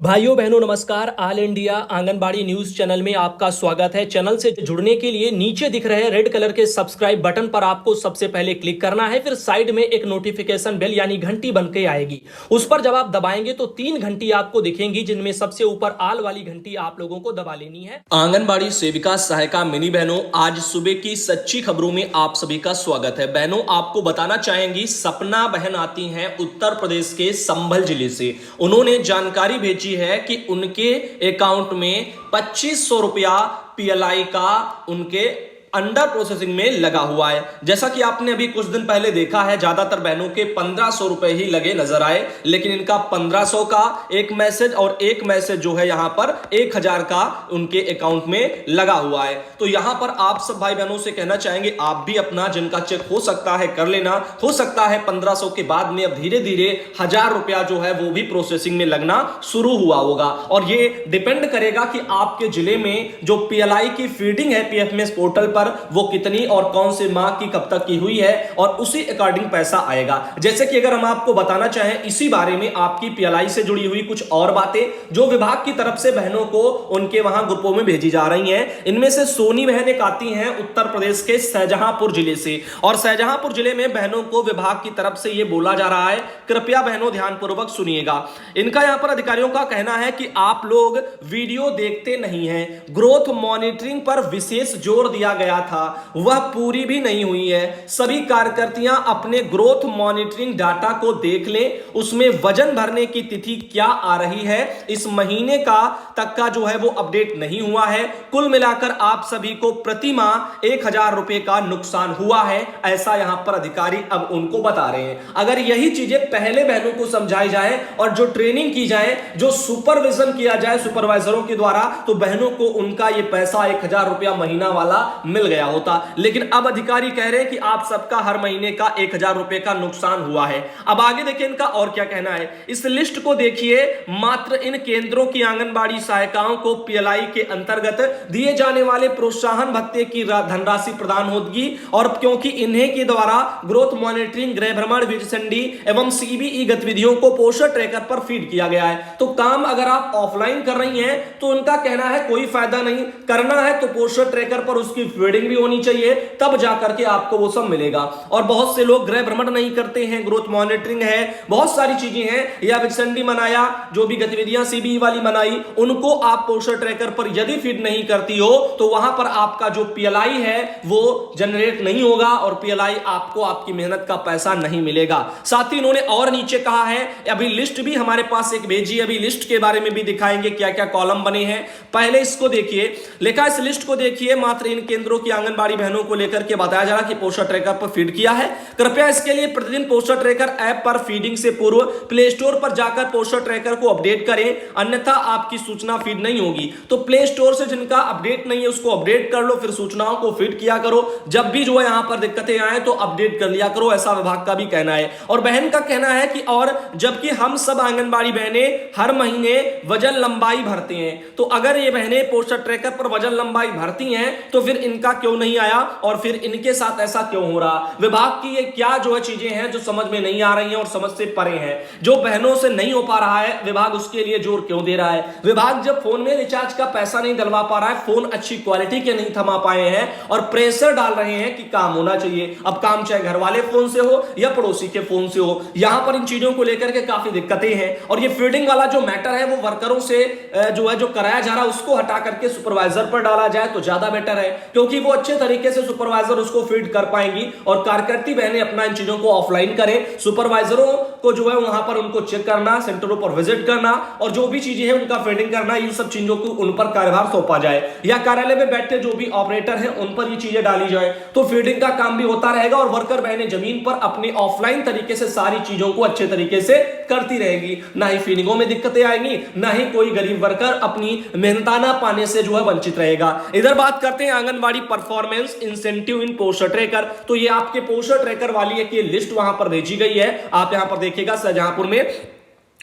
भाइयों बहनों नमस्कार। All India anganwadi news channel में आपका स्वागत है। चैनल से जुड़ने के लिए नीचे दिख रहे रेड कलर के सब्सक्राइब बटन पर आपको सबसे पहले क्लिक करना है। फिर साइड में एक नोटिफिकेशन बेल यानी घंटी बन के आएगी, उस पर जब आप दबाएंगे तो 3 घंटी आपको दिखेंगी, जिनमें सबसे ऊपर आल वाली घंटी आप लोगों को दबा लेनी है। आंगनबाड़ी सेविका सहायिका मिनी बहनों, आज सुबह की सच्ची खबरों में आप सभी का स्वागत है। बहनों आपको बताना चाहेंगी, सपना बहन आती हैं उत्तर प्रदेश के संभल जिले से। उन्होंने जानकारी भेजी है कि उनके अकाउंट में 2500 रुपया पीएलआई का उनके अंडर प्रोसेसिंग में लगा हुआ है। जैसा कि आपने अभी कुछ दिन पहले देखा है, ज्यादातर बहनों के 1500 रुपए ही लगे नजर आए, लेकिन इनका 1500 का एक मैसेज और एक मैसेज जो है यहां पर 1000 का उनके अकाउंट में लगा हुआ है। तो यहां पर आप सब भाई बहनों से कहना चाहेंगे, आप भी अपना जिनका चेक हो सकता है कर लेना। हो सकता है 1500 के बाद में अब धीरे धीरे 1000 रुपया जो है वो भी प्रोसेसिंग में लगना शुरू हुआ होगा, और ये डिपेंड करेगा कि आपके जिले में जो पीएलआई की फीडिंग है पीएफएमएस पोर्टल पर वो कितनी और कौन से माह की कब तक की हुई है, और उसी अकॉर्डिंग पैसा आएगा। जैसे कि अगर हम आपको बताना चाहें इसी बारे में आपकी पीएलआई से जुड़ी हुई कुछ और बातें जो विभाग की तरफ से बहनों को उनके वहां ग्रुपों में भेजी जा रही हैं। इनमें से सोनी बहन एक आती हैं उत्तर प्रदेश के शाहजहांपुर जिले से, और शाहजहांपुर जिले में बहनों को विभाग की तरफ से यह बोला जा रहा है, कृपया बहनों ध्यानपूर्वक सुनिएगा। इनका यहां पर अधिकारियों का कहना है कि आप लोग वीडियो देखते नहीं हैं, ग्रोथ मॉनिटरिंग पर विशेष जोर दिया गया था, वह पूरी भी नहीं हुई है। सभी कार्यकर्तियां अपने ग्रोथ मॉनिटरिंग डाटा को देख लें, उसमें वजन भरने की तिथि क्या आ रही है, इस महीने का तक का जो है वो अपडेट नहीं हुआ है। कुल मिलाकर आप सभी को प्रति माह 1000 रुपए का नुकसान हुआ है, ऐसा यहां पर अधिकारी अब उनको बता रहे हैं। अगर यही चीजें पहले बहनों को समझाई जाए और जो ट्रेनिंग की जाए, जो सुपरविजन किया जाए सुपरवाइजरों के द्वारा, तो बहनों को उनका ये पैसा 1000 रुपया महीना वाला मिल गया होता। लेकिन अब अधिकारी कह रहे हैं कि आप सबका हर महीने का 1000 रुपए का नुकसान हुआ है। अब आगे देखिए इनका और क्या कहना है, इस लिस्ट को देखिए। मात्र इन केंद्रों की आंगनबाड़ी सहायिकाओं को पीएलआई के अंतर्गत दिए जाने वाले प्रोत्साहन भत्ते की धनराशि प्रदान होगी, और क्योंकि इन्हें के द्वारा ग्रोथ मॉनिटरिंग, गृह भ्रमण, विजयचंडी एवं सीबीई गतिविधियों को पोषण ट्रैकर पर फीड किया गया है। तो काम अगर आप ऑफलाइन कर रही हैं तो उनका कहना है कोई फायदा नहीं, करना है तो पोषण ट्रैकर पर उसकी फीडिंग भी होनी चाहिए, तब जाकर के आपको वो सब मिलेगा। और बहुत से लोग गृह भ्रमण नहीं करते हैं, ग्रोथ मॉनिटरिंग है, बहुत सारी चीजें हैं, या विजयचंडी मनाया, जो भी गतिविधियां सीबीई वाली मनाई, उनको आप पोषण ट्रैकर पर यदि फीड नहीं करती हो तो वहां पर आपका जो पीएलआई है वो जनरेट नहीं होगा, और पीएलआई आपको आपकी मेहनत का पैसा नहीं मिलेगा। साथ ही इन्होंने और नीचे कहा है, अभी लिस्ट भी हमारे पास एक भेजी, अभी लिस्ट के बारे में भी दिखाएंगे क्या क्या कॉलम बने हैं। पहले इसको देखिए, लिखा इस लिस्ट को देखिए, मात्र इन केंद्रों की आंगनबाड़ी बहनों को लेकर के बताया जा रहा कि पोषण ट्रैकर पर फीड किया है। कृपया इसके लिए प्रतिदिन पोषण ट्रैकर ऐप पर फीडिंग से पूर्व प्ले स्टोर पर जाकर पोषण ट्रैकर को अपडेट करें, अन्यथा आपकी सूचना फीड नहीं होगी। तो प्ले स्टोर से जिनका अपडेट नहीं है उसको अपडेट कर लो, फिर सूचनाओं को फीड किया करो। जब भी जो है यहां पर दिक्कतें आए तो अपडेट कर लिया करो, ऐसा विभाग का भी कहना है। और बहन का कहना है कि और जबकि हम सब आंगनबाड़ी बहनें हर महीने वजन लंबाई भरते हैं, तो अगर ये बहनें पोषण ट्रैकर पर वजन लंबाई भरती हैं तो फिर इनका क्यों नहीं आया, और फिर इनके साथ ऐसा क्यों हो रहा। विभाग की ये क्या जो है चीजें हैं जो समझ में नहीं आ रही हैं और समझ से परे हैं। जो बहनों से नहीं हो पा रहा है, विभाग उसके लिए जोर क्यों दे रहा है। विभाग जब फोन में रिचार्ज का पैसा नहीं डलवा पा रहा है, फोन अच्छी क्वालिटी के नहीं थमा पाए हैं, और प्रेशर डाल रहे हैं कि काम होना चाहिए। अब काम चाहे घर वाले फोन से हो या पड़ोसी के फोन से हो, यहां पर इन चीजों को लेकर के काफी दिक्कतें हैं। और ये फीडिंग वाला जो मैटर है वो वर्करों से जो है जो कराया जा रहा है उसको हटा करके सुपरवाइजर पर डाला जाए तो ज्यादा बेटर है, क्योंकि वो अच्छे तरीके से सुपरवाइजर उसको फीड कर पाएंगी, और कार्यकर्ती बहनें अपना इन चीजों को ऑफलाइन करें। सुपरवाइजरों को जो है वहां पर उनको चेक करना, सेंटरों पर विजिट करना, और जो भी चीजें हैं उनका फीडिंग करना, इन सब चीजों को उन पर कार्यभार सौंपा जाए, या कार्यालय में बैठे जो भी ऑपरेटर हैं उन पर ये चीजें डाली जाए, तो फीडिंग का काम भी होता रहेगा, और वर्कर बहनें जमीन पर अपने ऑफलाइन तरीके से सारी चीजों को अच्छे तरीके से करती रहेगी। ना ही फीडिंगों में दिक्कतें आएंगी, ना ही कोई गरीब वर्कर अपनी मेहनताना पाने से जो है वंचित रहेगा। इधर बात करते हैं आंगनबाड़ी परफॉर्मेंस इंसेंटिव इन पोषण ट्रैकर। तो ये आपके पोषण ट्रैकर वाली एक ये लिस्ट वहां पर भेजी गई है, आप यहां पर देखिएगा शाहजहांपुर में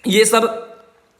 ये सब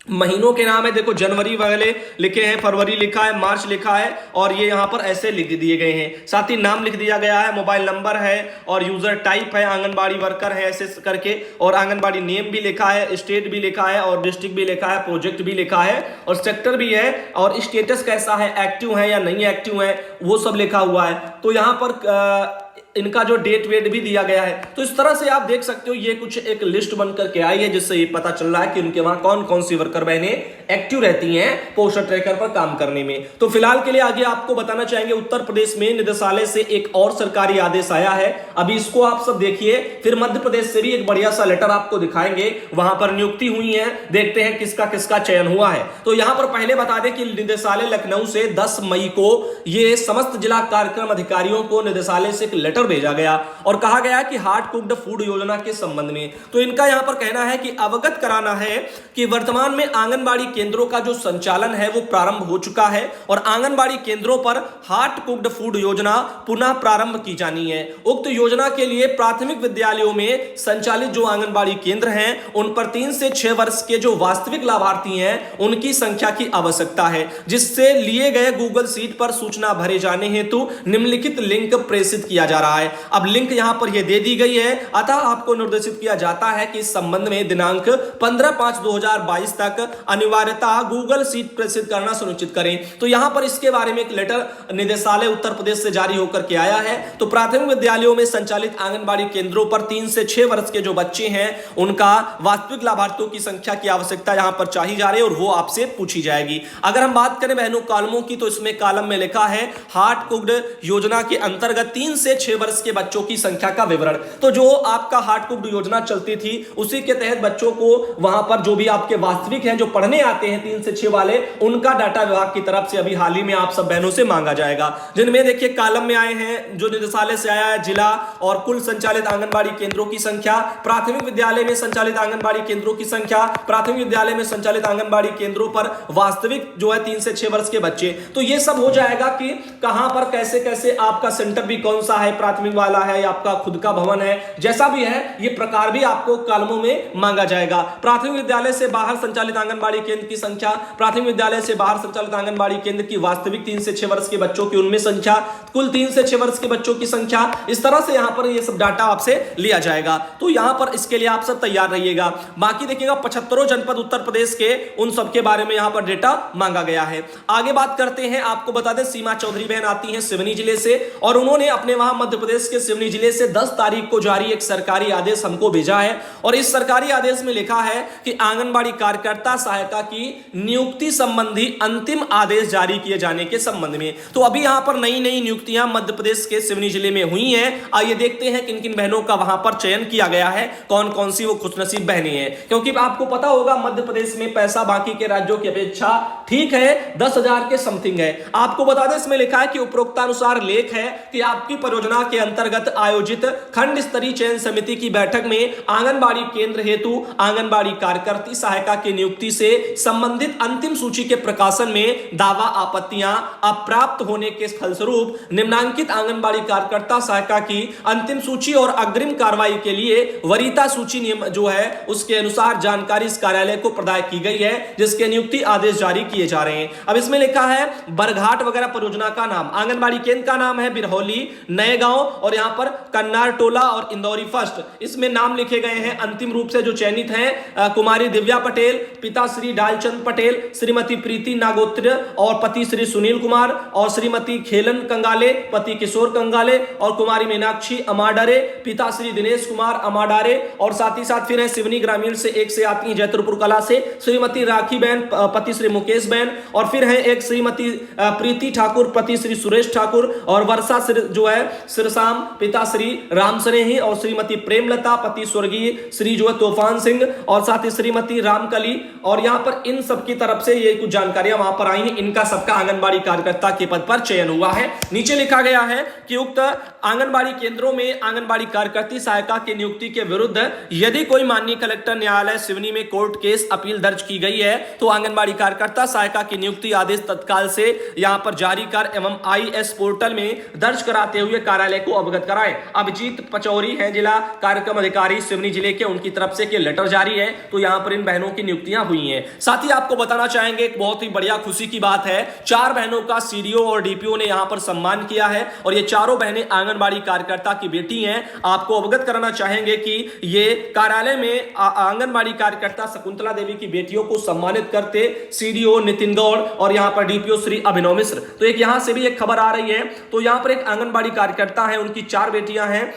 महीनों के नाम है, देखो जनवरी वाले लिखे हैं, फरवरी लिखा है, मार्च लिखा है, और ये यहाँ पर ऐसे लिख दिए गए हैं। साथ ही नाम लिख दिया गया है, मोबाइल नंबर है और यूजर टाइप है, आंगनबाड़ी वर्कर है ऐसे करके, और आंगनबाड़ी नेम भी लिखा है, स्टेट भी लिखा है और डिस्ट्रिक्ट भी लिखा है, प्रोजेक्ट भी लिखा है और सेक्टर भी है, और स्टेटस कैसा है, एक्टिव है या नहीं एक्टिव है, वो सब लिखा हुआ है। तो यहाँ पर इनका जो डेट वेट भी दिया गया है। तो इस तरह से आप देख सकते हो ये कुछ एक लिस्ट बन करके आई है, जिससे ये पता चल रहा है कि उनके वहां कौन कौन सी वर्कर बहनें एक्टिव रहती हैं पोस्टर ट्रैकर पर काम करने में। तो फिलहाल के लिए आगे आपको बताना चाहेंगे, उत्तर प्रदेश में निदेशालय से एक और सरकारी आदेश आया है। अभी इसको आप सब देखिए, फिर मध्य प्रदेश से भी एक बढ़िया सा लेटर आपको दिखाएंगे, वहां पर नियुक्ति हुई है, देखते हैं किसका किसका चयन हुआ है। तो यहां पर पहले बता दें कि निदेशालय लखनऊ से 10 मई को ये समस्त जिला कार्यक्रम अधिकारियों को निदेशालय से एक लेटर भेजा गया और कहा गया कि हार्ड कुक्ड फूड योजना के संबंध में। तो इनका यहां पर कहना है कि अवगत कराना है कि वर्तमान में आंगनबाड़ी केंद्रों का जो संचालन है वो प्रारंभ हो चुका है और आंगनबाड़ी केंद्रों पर हार्ड कुक्ड फूड योजना पुनः प्रारंभ की जानी है। उक्त योजना के लिए प्राथमिक विद्यालयों में संचालित जो आंगनबाड़ी केंद्र हैं उन पर 3 से 6 वर्ष के जो वास्तविक लाभार्थी हैं उनकी संख्या की आवश्यकता है, जिससे लिए गए गूगल सीट पर सूचना भरे जाने हेतु निम्नलिखित लिंक प्रेषित किया जा रहा है। अब लिंक यहां पर यह दे दी गई है, अतः आपको निर्देशित किया जाता है कि इस संबंध में दिनांक 15/5/2022 तक अनिवार्यता गूगल सीट प्रेषित करना सुनिश्चित करें। तो यहां पर इसके बारे में एक लेटर निदेशालय उत्तर प्रदेश से जारी होकर के आया है। तो प्राथमिक विद्यालयों में संचालित आंगनबाड़ी केंद्रों पर 3 से 6 वर्ष के जो बच्चे हैं उनका वास्तविक लाभार्थियों की संख्या की आवश्यकता यहां पर चाहिए जा रही है और वो आपसे पूछी जाएगी। अगर हम बात करें बहनों कॉलमों की, तो इसमें कॉलम में लिखा है हार्ड कुक्ड योजना के अंतर्गत 3 से 6 वर्ष के बच्चों की संख्या का विवरण। तो जो आपका हार्ड कुक्ड योजना चलती थी उसी के तहत बच्चों को वहां पर जो भी आपके वास्तविक हैं जो पढ़ने आते हैं 3 से 6 वाले, उनका डाटा विभाग की तरफ से अभी हाल ही में आप सब बहनों से मांगा जाएगा, जिनमें देखिए कॉलम में आए हैं जो निदेशालय से आया है जिला और कुल संचालित आंगनबाड़ी केंद्रों की संख्या, प्राथमिक विद्यालय में संचालित आंगनबाड़ी केंद्रों की संख्या, प्राथमिक विद्यालय में संचालित आंगनबाड़ी केंद्रों पर वास्तविक जो है 3 से 6 वर्ष के बच्चे। तो ये सब हो जाएगा कि कहां पर कैसे कैसे आपका सेंटर भी कौन सा है, प्राथमिक वाला है या आपका खुद का भवन है, जैसा भी है ये प्रकार भी आपको कॉलमों में मांगा जाएगा। प्राथमिक विद्यालय से बाहर संचालित आंगनबाड़ी केंद्र की संख्या, प्राथमिक विद्यालय से बाहर संचालित आंगनबाड़ी केंद्र की वास्तविक 3 से 6 वर्ष के बच्चों की उनमें संख्या, कुल 3 से 6 वर्ष के बच्चों की संख्या, इस तरह से यहां पर ये सब डाटा आपसे लिया जाएगा। तो यहां पर इसके लिए आप सब तैयार रहिएगा। बाकी देखिएगा 75 जनपद उत्तर प्रदेश के उन सब के बारे में यहां पर डेटा मांगा गया है। आगे बात करते हैं, आपको बता दें सीमा चौधरी बहन आती हैं सिवनी जिले से और उन्होंने अपने वहां मध्य प्रदेश के सिवनी जिले से 10 तारीख को जारी एक सरकारी आदेश हमको भेजा है और इस सरकारी आदेश में लिखा है कि आंगनबाड़ी कार्यकर्ता सहायिका की नियुक्ति संबंधी अंतिम आदेश जारी किए जाने के संबंध में। तो अभी यहां पर नई नई नियुक्तियां मध्य प्रदेश के सिवनी जिले में हुई हैं। आइए देखते हैं किन किन बहनों का वहां पर चयन किया गया है, कौन कौन सी वो खुशनसीब बहनें हैं, क्योंकि आपको पता होगा मध्य प्रदेश में पैसा बाकी के राज्यों की अपेक्षा ठीक है 10,000 के समथिंग है। आपको बता दें इसमें लिखा है कि उपरोक्तानुसार लेख है कि आपकी परियोजना के अंतर्गत आयोजित खंड स्तरीय चयन समिति की बैठक में आंगनबाड़ी केंद्र हेतु आंगनबाड़ी कार्यकर्ती सहायिका की नियुक्ति से संबंधित अंतिम सूची के प्रकाशन में दावा आपत्तियां अप्राप्त होने के फलस्वरूप निम्नांकित आंगनबाड़ी कार्यकर्ता सहायिका की अंतिम सूची और अग्रिम कार्रवाई के लिए वरीयता सूची नियम जो है उसके अनुसार जानकारी इस कार्यालय को प्रदान की गई है, जिसके नियुक्ति आदेश जारी किए जा रहे हैं। अब इसमें लिखा है बरघाट वगैरह परियोजना का नाम, आंगनबाड़ी केंद्र का नाम है बिरहौली नए गांव और यहां पर कन्नार टोला और इंदौरी फर्स्ट। इसमें नाम लिखे गए हैं अंतिम रूप से जो चयनित हैं कुमारी दिव्या पटेल, पिता श्री डालचंद पटेल, श्रीमती प्रीति नागोत्र और पति श्री सुनील कुमार और श्रीमती खेलन कंगाले, पति किशोर कंगाले और कुमारी मीनाक्षी अमाडारे, पिता श्री दिनेश कुमार अमाडारे और साथ ही साथ फिर है सिवनी ग्रामीण से एक से आती है जैतरपुर कला से श्रीमती राखी बहन, पति श्री मुकेश बहन और फिर है एक श्रीमती प्रीति ठाकुर, पति श्री सुरेश ठाकुर और वर्षा जो है सिरसाम, पिता श्री राम स्नेही और श्रीमती प्रेमलता, पति स्वर्गीय श्री जो है तूफान सिंह और साथ ही श्रीमती रामकली। और यहां पर इन सब की तरफ से ये कुछ जानकारियां वहां पर आई हैं। इनका सबका आंगनबाड़ी कार्यकर्ता के पद पर चयन हुआ है। नीचे लिखा गया है कि उक्त आंगनबाड़ी केंद्रों में आंगनबाड़ी कार्यकर्ती सहायिका की नियुक्ति के विरुद्ध यदि कोई माननीय कलेक्टर न्यायालय सिवनी में कोर्ट केस अपील दर्ज की गई है तो आंगनबाड़ी कार्यकर्ता सहायिका की नियुक्ति आदेश तत्काल से यहां पर जारी कर एवं IS पोर्टल में दर्ज कराते हुए कार्यालय कार्यालय को अवगत कराएं। अभिजीत पचौरी हैं जिला कार्यक्रम अधिकारी सिवनी जिले के, उनकी तरफ से कि लेटर जारी है, तो यहां पर इन बहनों की नियुक्तियां हुई हैं। साथ ही आपको बताना चाहेंगे एक बहुत ही बढ़िया खुशी की बात है, 4 बहनों का सीडीओ और डीपीओ ने यहां पर सम्मान किया है और ये चारों बहनें आंगनबाड़ी कार्यकर्ता की बेटी हैं। आपको अवगत कराना चाहेंगे कि ये कार्यालय में आंगनबाड़ी कार्यकर्ता शकुंतला देवी की बेटियों को सम्मानित करते सीडीओ नितिन गौड़ और यहां पर डीपीओ श्री अभिनव मिश्र। तो एक यहां से भी एक खबर आ रही है, तो यहां पर एक आंगनबाड़ी कार्यकर्ता है, उनकी 4 बेटियां हैं,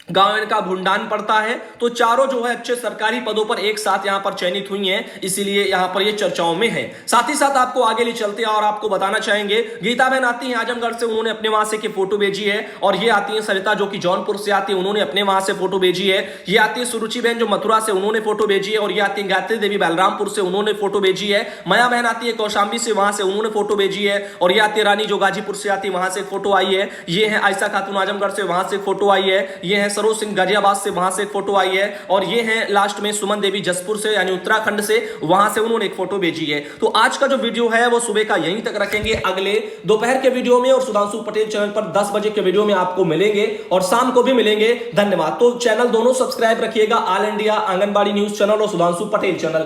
गांव इनका भुंडान पड़ता है, तो चारों जो है अच्छे सरकारी पदों पर एक साथ यहां पर चयनित हुई हैं, इसीलिए यहां पर ये चर्चाओं में है। साथ ही साथ आपको आगे ले चलते हैं और आपको बताना चाहेंगे, गीता बहन आती हैं आजमगढ़ से, उन्होंने अपने वहां से की फोटो भेजी है, और ये आती है सरिता जो कि जौनपुर से आती है, उन्होंने अपने वहां से फोटो भेजी है। ये आती है सुरुचि बहन जो मथुरा से, उन्होंने फोटो भेजी है, और ये आती है गायत्री देवी बलरामपुर से, उन्होंने फोटो भेजी है। माया बहन आती है कौशाम्बी से, वहां से उन्होंने फोटो भेजी है, और ये आती है रानी जो गाजीपुर से आती है, वहां से फोटो आई है। ये है आयशा खातून आजमगढ़ से, वहां से फोटो आई है। ये है सरोज सिंह गाजियाबाद से, वहां से एक फोटो आई है, और ये है लास्ट में सुमन देवी जसपुर से यानी उत्तराखंड से, वहां से उन्होंने एक फोटो भेजी है। तो आज का जो वीडियो है वो सुबह का यहीं तक रखेंगे, अगले दोपहर के वीडियो में और सुधांशु पटेल चैनल पर 10 बजे के वीडियो में आपको मिलेंगे और शाम को भी मिलेंगे। धन्यवाद। तो चैनल दोनों सब्सक्राइब रखिएगा, all India anganwadi news channel और सुधांशु पटेल चैनल।